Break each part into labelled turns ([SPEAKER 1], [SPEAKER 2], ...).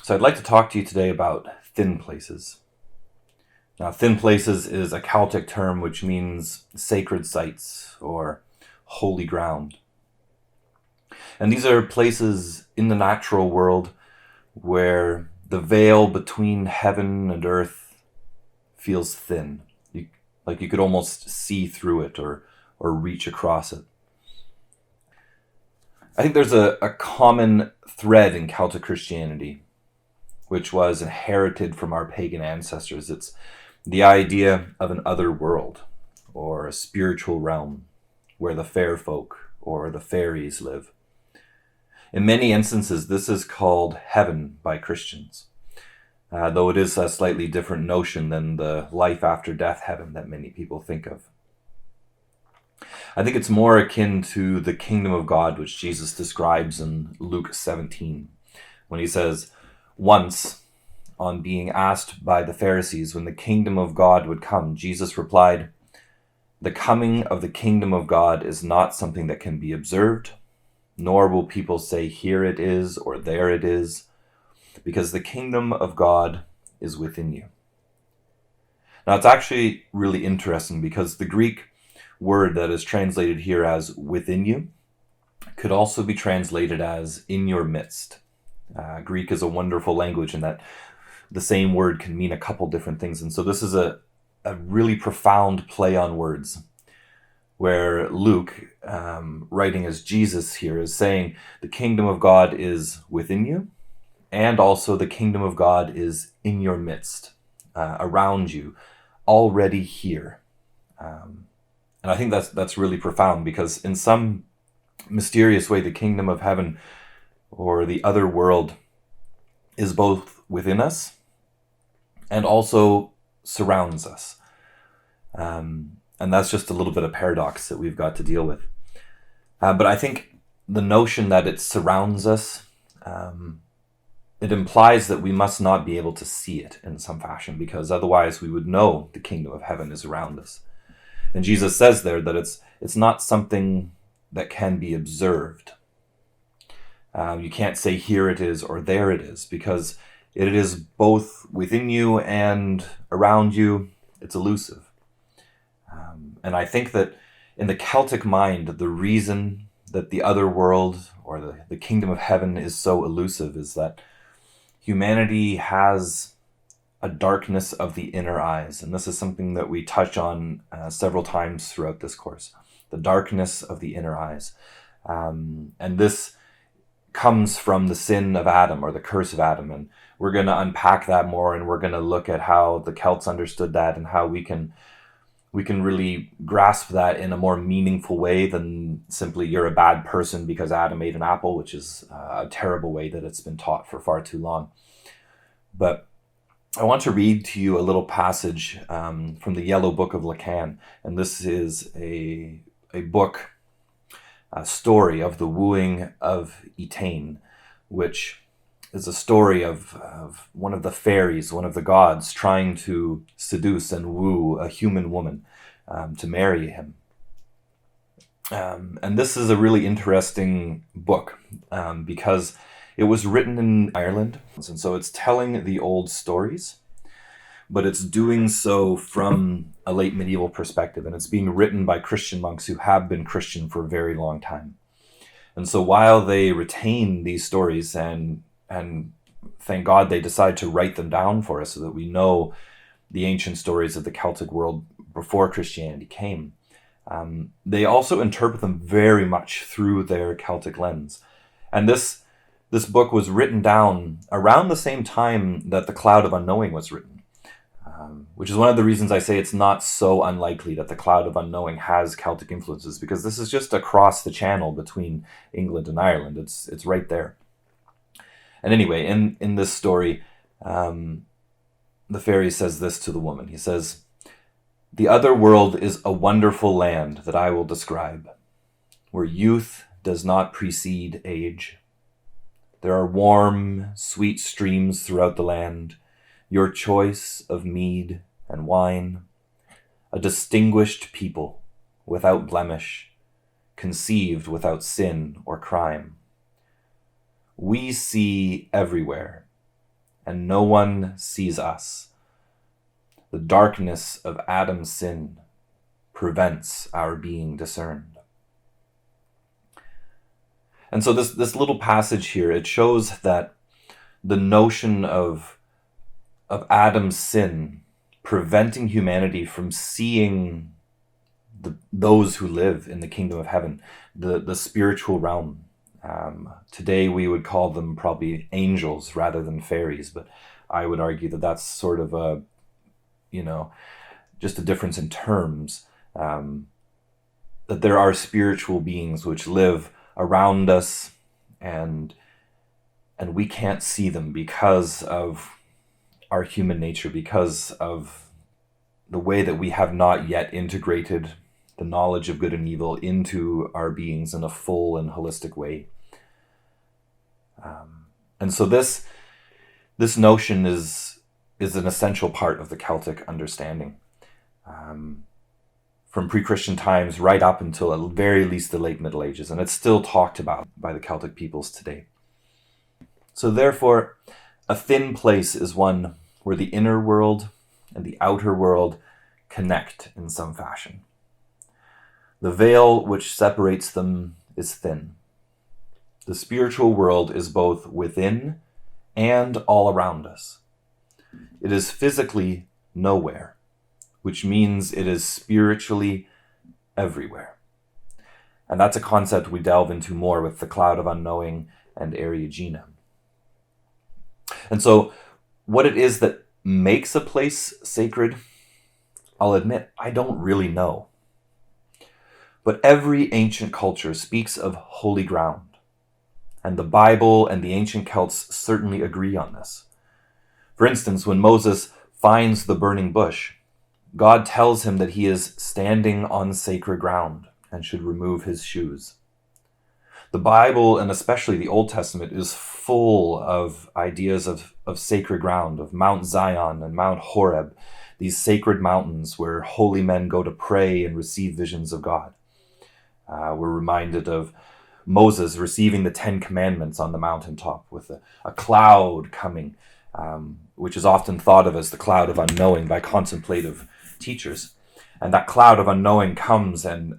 [SPEAKER 1] So I'd like to talk to you today about thin places. Now, thin places is a Celtic term which means sacred sites or holy ground. And these are places in the natural world where the veil between heaven and earth feels thin. Like you could almost see through it or reach across it. I think there's a common thread in Celtic Christianity, which was inherited from our pagan ancestors. It's the idea of an other world or a spiritual realm where the fair folk or the fairies live. In many instances, this is called heaven by Christians, though it is a slightly different notion than the life after death heaven that many people think of. I think it's more akin to the kingdom of God, which Jesus describes in Luke 17, when he says, once, on being asked by the Pharisees when the kingdom of God would come, Jesus replied, "The coming of the kingdom of God is not something that can be observed, nor will people say, here it is or there it is, because the kingdom of God is within you." Now, it's actually really interesting because the Greek word that is translated here as within you could also be translated as in your midst. Greek is a wonderful language in that the same word can mean a couple different things. And so this is a really profound play on words where Luke, writing as Jesus here, is saying the kingdom of God is within you, and also the kingdom of God is in your midst, around you, already here. And I think that's really profound because in some mysterious way, the kingdom of heaven or the other world is both within us and also surrounds us. And that's just a little bit of paradox that we've got to deal with. But I think the notion that it surrounds us, it implies that we must not be able to see it in some fashion, because otherwise we would know the kingdom of heaven is around us. And Jesus says there that it's not something that can be observed. You can't say here it is or there it is, because it is both within you and around you. It's elusive. And I think that in the Celtic mind, the reason that the other world or the kingdom of heaven is so elusive is that humanity has a darkness of the inner eyes. And this is something that we touch on several times throughout this course. The darkness of the inner eyes. And this comes from the sin of Adam, or the curse of Adam. And we're going to unpack that more, and we're going to look at how the Celts understood that and how we can really grasp that in a more meaningful way than simply you're a bad person because Adam ate an apple, which is a terrible way that it's been taught for far too long. But I want to read to you a little passage from the Yellow Book of Lacan. And this is a book, a story of the wooing of Etain, which is a story of one of the fairies, one of the gods, trying to seduce and woo a human woman to marry him. And this is a really interesting book because it was written in Ireland, and so it's telling the old stories, but it's doing so from a late medieval perspective, and it's being written by Christian monks who have been Christian for a very long time. And so while they retain these stories, and thank God they decide to write them down for us so that we know the ancient stories of the Celtic world before Christianity came, they also interpret them very much through their Celtic lens. And this book was written down around the same time that The Cloud of Unknowing was written, which is one of the reasons I say it's not so unlikely that The Cloud of Unknowing has Celtic influences, because this is just across the channel between England and Ireland. It's right there. And anyway, in this story, the fairy says this to the woman. He says, "The other world is a wonderful land that I will describe, where youth does not precede age. There are warm, sweet streams throughout the land, your choice of mead and wine, a distinguished people without blemish, conceived without sin or crime. We see everywhere and no one sees us. The darkness of Adam's sin prevents our being discerned. And so this little passage here, it shows that the notion of Adam's sin preventing humanity from seeing those who live in the kingdom of heaven, the spiritual realm. Today we would call them probably angels rather than fairies, but I would argue that that's sort of a, just a difference in terms. That there are spiritual beings which live around us, and we can't see them because of our human nature, because of the way that we have not yet integrated the knowledge of good and evil into our beings in a full and holistic way. And so this notion is an essential part of the Celtic understanding. From pre-Christian times right up until at very least the late Middle Ages, and it's still talked about by the Celtic peoples today. So therefore, a thin place is one where the inner world and the outer world connect in some fashion. The veil which separates them is thin. The spiritual world is both within and all around us. It is physically nowhere, which means it is spiritually everywhere. And that's a concept we delve into more with the Cloud of Unknowing and Eriugena. And so what it is that makes a place sacred, I'll admit, I don't really know. But every ancient culture speaks of holy ground. And the Bible and the ancient Celts certainly agree on this. For instance, when Moses finds the burning bush, God tells him that he is standing on sacred ground and should remove his shoes. The Bible, and especially the Old Testament, is full of ideas of sacred ground, of Mount Zion and Mount Horeb, these sacred mountains where holy men go to pray and receive visions of God. We're reminded of Moses receiving the 10 Commandments on the mountaintop with a cloud coming, which is often thought of as the cloud of unknowing by contemplative teachers. And that cloud of unknowing comes and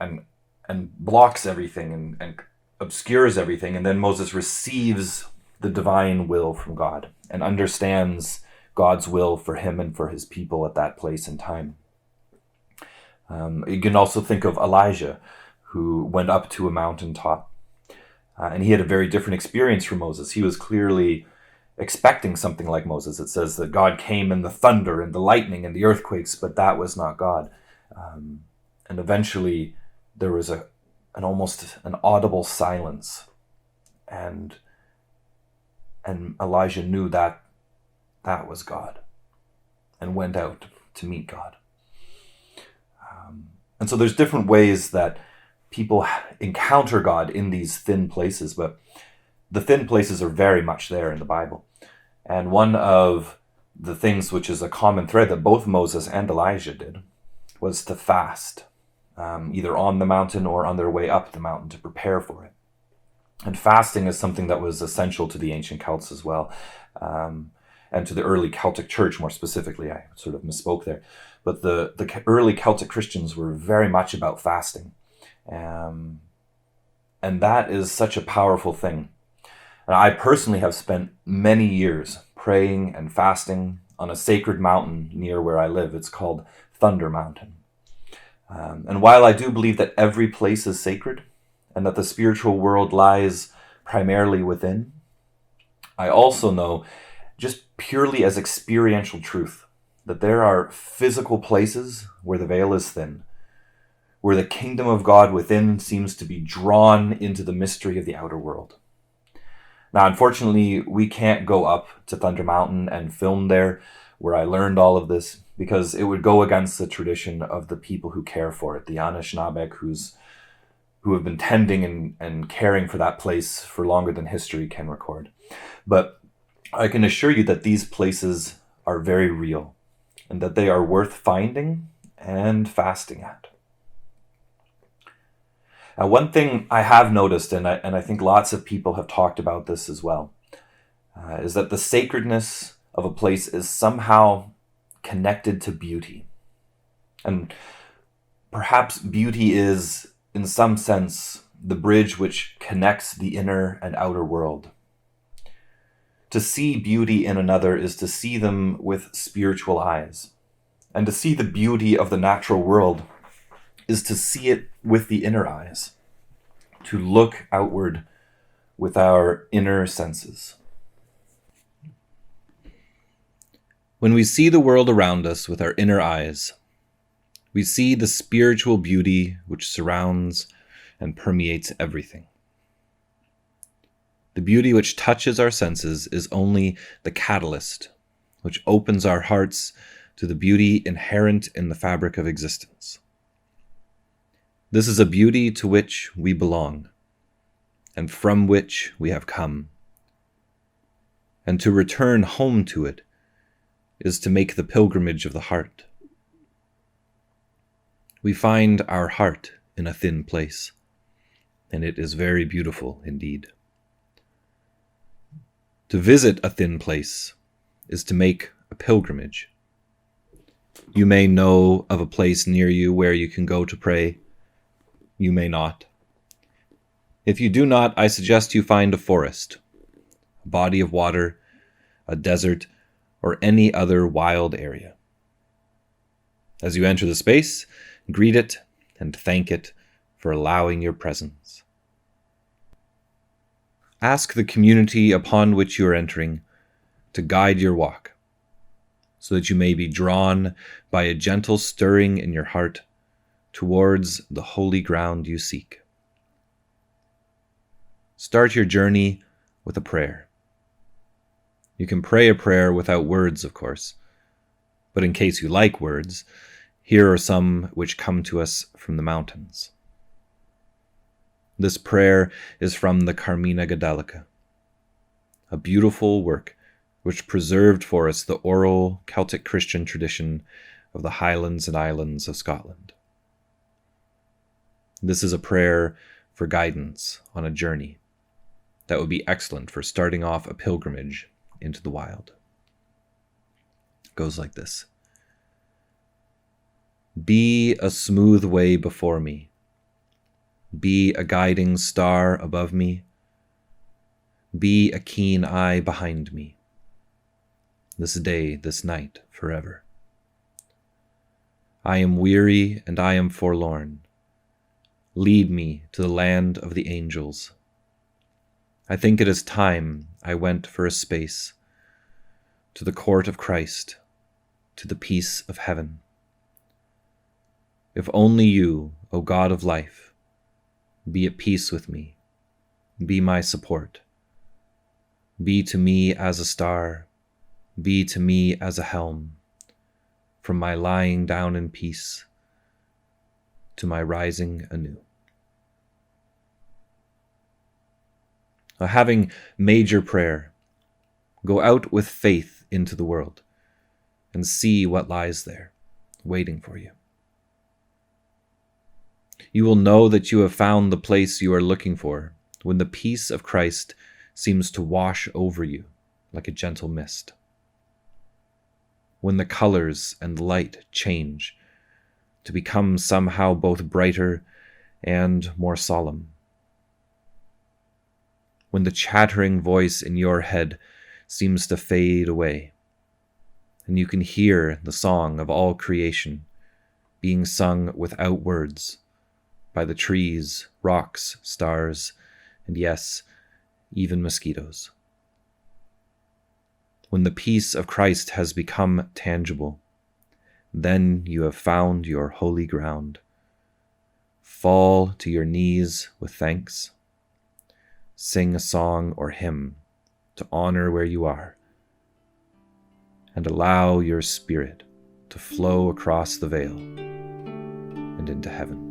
[SPEAKER 1] blocks everything and obscures everything. And then Moses receives the divine will from God and understands God's will for him and for his people at that place and time. You can also think of Elijah, who went up to a mountaintop. And he had a very different experience from Moses. He was clearly expecting something like Moses. It says that God came in the thunder and the lightning and the earthquakes, but that was not God. And eventually there was an almost an audible silence. And Elijah knew that that was God and went out to meet God. And so there's different ways that people encounter God in these thin places, but the thin places are very much there in the Bible. And one of the things which is a common thread that both Moses and Elijah did was to fast, either on the mountain or on their way up the mountain to prepare for it. And fasting is something that was essential to the ancient Celts as well, and to the early Celtic church more specifically. I sort of misspoke there. But the early Celtic Christians were very much about fasting. And that is such a powerful thing. And I personally have spent many years praying and fasting on a sacred mountain near where I live. It's called Thunder Mountain. And while I do believe that every place is sacred and that the spiritual world lies primarily within, I also know, just purely as experiential truth, that there are physical places where the veil is thin, where the kingdom of God within seems to be drawn into the mystery of the outer world. Now, unfortunately, we can't go up to Thunder Mountain and film there, where I learned all of this, because it would go against the tradition of the people who care for it, the Anishinaabe, who have been tending and caring for that place for longer than history can record. But I can assure you that these places are very real, and that they are worth finding and fasting at. Now, one thing I have noticed, and I think lots of people have talked about this as well, is that the sacredness of a place is somehow connected to beauty. And perhaps beauty is, in some sense, the bridge which connects the inner and outer world. To see beauty in another is to see them with spiritual eyes. And to see the beauty of the natural world is to see it with the inner eyes, to look outward with our inner senses. When we see the world around us with our inner eyes, we see the spiritual beauty which surrounds and permeates everything. The beauty which touches our senses is only the catalyst which opens our hearts to the beauty inherent in the fabric of existence. This is a beauty to which we belong, and from which we have come. And to return home to it is to make the pilgrimage of the heart. We find our heart in a thin place, and it is very beautiful indeed. To visit a thin place is to make a pilgrimage. You may know of a place near you where you can go to pray. You may not. If you do not, I suggest you find a forest, a body of water, a desert, or any other wild area. As you enter the space, greet it and thank it for allowing your presence. Ask the community upon which you are entering to guide your walk, so that you may be drawn by a gentle stirring in your heart towards the holy ground you seek. Start your journey with a prayer. You can pray a prayer without words, of course, but in case you like words, here are some which come to us from the mountains. This prayer is from the Carmina Gadelica, a beautiful work which preserved for us the oral Celtic Christian tradition of the Highlands and Islands of Scotland. This is a prayer for guidance on a journey that would be excellent for starting off a pilgrimage into the wild. It goes like this. Be a smooth way before me. Be a guiding star above me. Be a keen eye behind me. This day, this night, forever. I am weary and I am forlorn. Lead me to the land of the angels. I think it is time I went for a space to the court of Christ, to the peace of heaven. If only you, O God of life, be at peace with me, be my support. Be to me as a star, be to me as a helm, from my lying down in peace to my rising anew. Having made your prayer, go out with faith into the world and see what lies there, waiting for you. You will know that you have found the place you are looking for when the peace of Christ seems to wash over you like a gentle mist. When the colors and light change to become somehow both brighter and more solemn. When the chattering voice in your head seems to fade away, and you can hear the song of all creation being sung without words by the trees, rocks, stars, and yes, even mosquitoes. When the peace of Christ has become tangible, then you have found your holy ground. Fall to your knees with thanks. Sing a song or hymn to honor where you are, and allow your spirit to flow across the veil and into heaven.